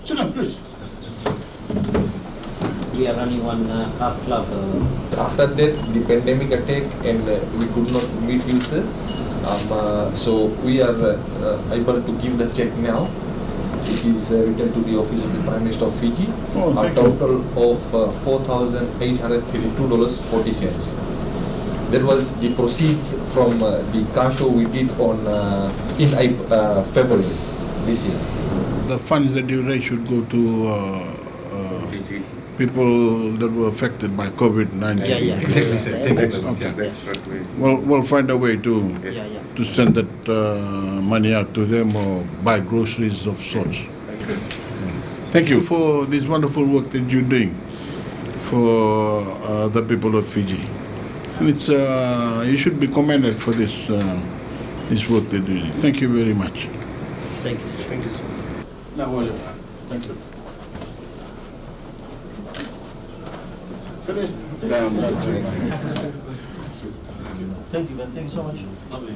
Sit down, please. We are running one car club. After that, the pandemic attack and we could not meet you, sir. So we are able to give the check now. It is returned to the office of the Prime Minister of Fiji. Oh, A thank you. total of $4,832.40. That was the proceeds from the car show we did on in February this year. The funds that you raise should go to people that were affected by COVID-19. Yeah. Exactly, sir. Thank you. Okay. That's what we. We'll find a way to Yeah. to send that money out to them or buy groceries of sorts. Thank you for this wonderful work that you're doing for the people of Fiji. And it's you should be commended for this work that you're doing. Thank you very much. Thank you, sir. Thank you, sir. Thank you. Thank you, man. Thank you so much. Lovely,